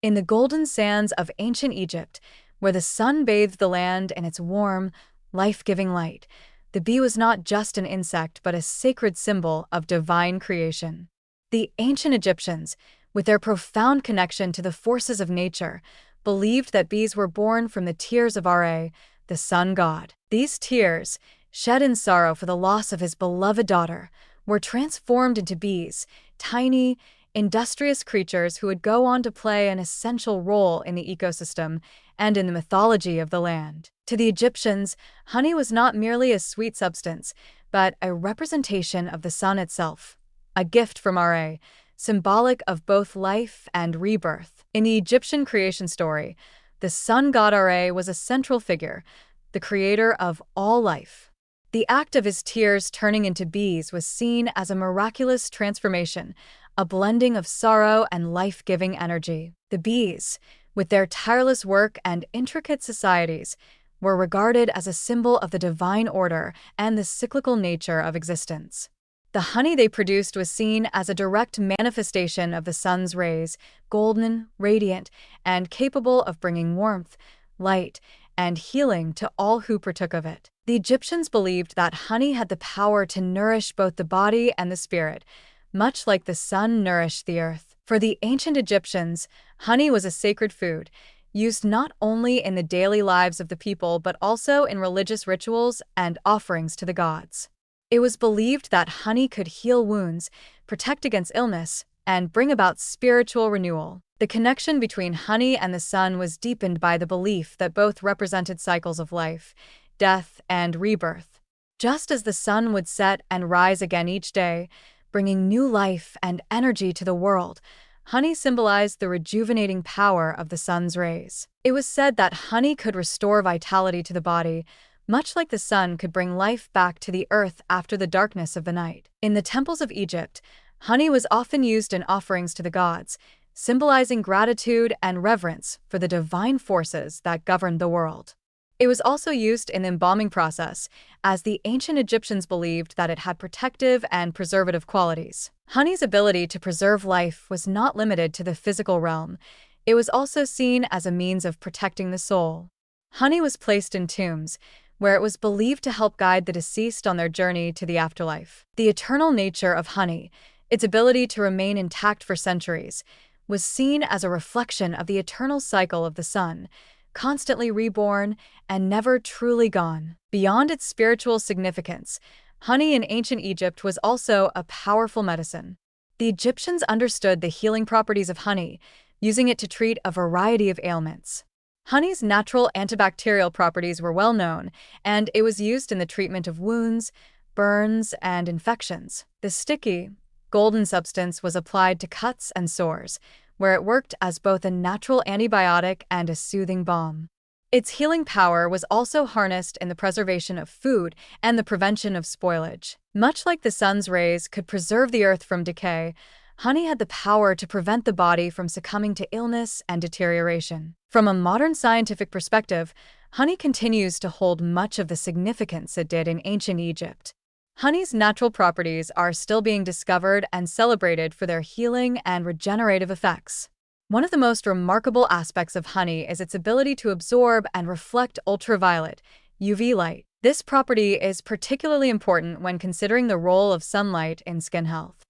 In the golden sands of ancient Egypt, where the sun bathed the land in its warm, life-giving light, the bee was not just an insect but a sacred symbol of divine creation. The ancient Egyptians, with their profound connection to the forces of nature, believed that bees were born from the tears of Ra, the sun god. These tears, shed in sorrow for the loss of his beloved daughter, were transformed into bees, tiny, industrious creatures who would go on to play an essential role in the ecosystem and in the mythology of the land. To the Egyptians, honey was not merely a sweet substance, but a representation of the sun itself, a gift from Ra, symbolic of both life and rebirth. In the Egyptian creation story, the sun god Ra was a central figure, the creator of all life. The act of his tears turning into bees was seen as a miraculous transformation, a blending of sorrow and life-giving energy. The bees, with their tireless work and intricate societies, were regarded as a symbol of the divine order and the cyclical nature of existence. The honey they produced was seen as a direct manifestation of the sun's rays, golden, radiant, and capable of bringing warmth, light, and healing to all who partook of it. The Egyptians believed that honey had the power to nourish both the body and the spirit, much like the sun nourished the earth. For the ancient Egyptians, honey was a sacred food, used not only in the daily lives of the people but also in religious rituals and offerings to the gods. It was believed that honey could heal wounds, protect against illness, and bring about spiritual renewal. The connection between honey and the sun was deepened by the belief that both represented cycles of life, death, and rebirth. Just as the sun would set and rise again each day, bringing new life and energy to the world, honey symbolized the rejuvenating power of the sun's rays. It was said that honey could restore vitality to the body, much like the sun could bring life back to the earth after the darkness of the night. In the temples of Egypt, honey was often used in offerings to the gods, symbolizing gratitude and reverence for the divine forces that governed the world. It was also used in the embalming process, as the ancient Egyptians believed that it had protective and preservative qualities. Honey's ability to preserve life was not limited to the physical realm. It was also seen as a means of protecting the soul. Honey was placed in tombs, where it was believed to help guide the deceased on their journey to the afterlife. The eternal nature of honey, its ability to remain intact for centuries, was seen as a reflection of the eternal cycle of the sun, constantly reborn and never truly gone. Beyond its spiritual significance, honey in ancient Egypt was also a powerful medicine. The Egyptians understood the healing properties of honey, using it to treat a variety of ailments. Honey's natural antibacterial properties were well known, and it was used in the treatment of wounds, burns, and infections. The sticky, golden substance was applied to cuts and sores, where it worked as both a natural antibiotic and a soothing balm. Its healing power was also harnessed in the preservation of food and the prevention of spoilage. Much like the sun's rays could preserve the earth from decay, honey had the power to prevent the body from succumbing to illness and deterioration. From a modern scientific perspective, honey continues to hold much of the significance it did in ancient Egypt. Honey's natural properties are still being discovered and celebrated for their healing and regenerative effects. One of the most remarkable aspects of honey is its ability to absorb and reflect ultraviolet, UV light. This property is particularly important when considering the role of sunlight in skin health.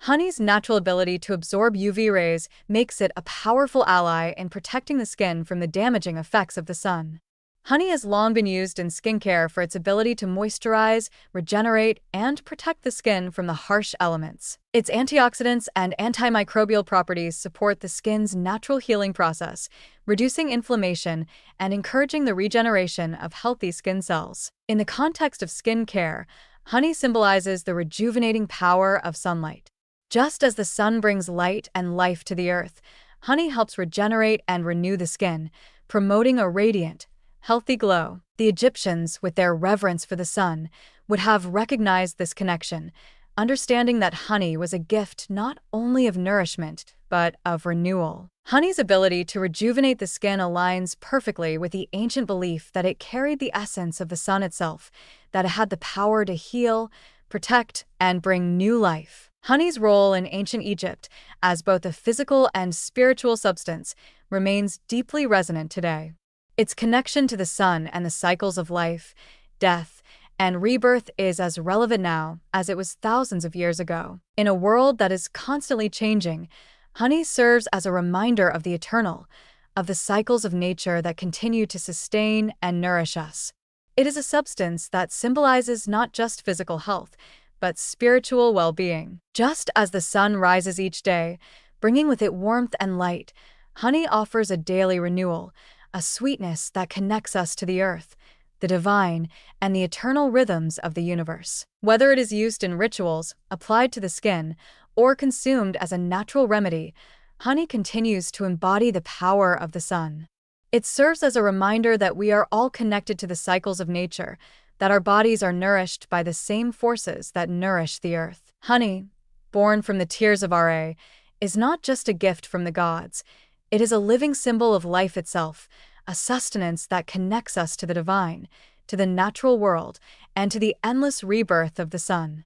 Honey's natural ability to absorb UV rays makes it a powerful ally in protecting the skin from the damaging effects of the sun. Honey has long been used in skincare for its ability to moisturize, regenerate, and protect the skin from the harsh elements. Its antioxidants and antimicrobial properties support the skin's natural healing process, reducing inflammation and encouraging the regeneration of healthy skin cells. In the context of skincare, honey symbolizes the rejuvenating power of sunlight. Just as the sun brings light and life to the earth, honey helps regenerate and renew the skin, promoting a radiant, healthy glow. The Egyptians, with their reverence for the sun, would have recognized this connection, understanding that honey was a gift not only of nourishment, but of renewal. Honey's ability to rejuvenate the skin aligns perfectly with the ancient belief that it carried the essence of the sun itself, that it had the power to heal, protect, and bring new life. Honey's role in ancient Egypt, as both a physical and spiritual substance, remains deeply resonant today. Its connection to the sun and the cycles of life, death, and rebirth is as relevant now as it was thousands of years ago. In a world that is constantly changing, honey serves as a reminder of the eternal, of the cycles of nature that continue to sustain and nourish us. It is a substance that symbolizes not just physical health, but spiritual well-being. Just as the sun rises each day, bringing with it warmth and light, honey offers a daily renewal, a sweetness that connects us to the earth, the divine, and the eternal rhythms of the universe. Whether it is used in rituals, applied to the skin, or consumed as a natural remedy, honey continues to embody the power of the sun. It serves as a reminder that we are all connected to the cycles of nature, that our bodies are nourished by the same forces that nourish the earth. Honey, born from the tears of Ra, is not just a gift from the gods. It is a living symbol of life itself, a sustenance that connects us to the divine, to the natural world, and to the endless rebirth of the sun.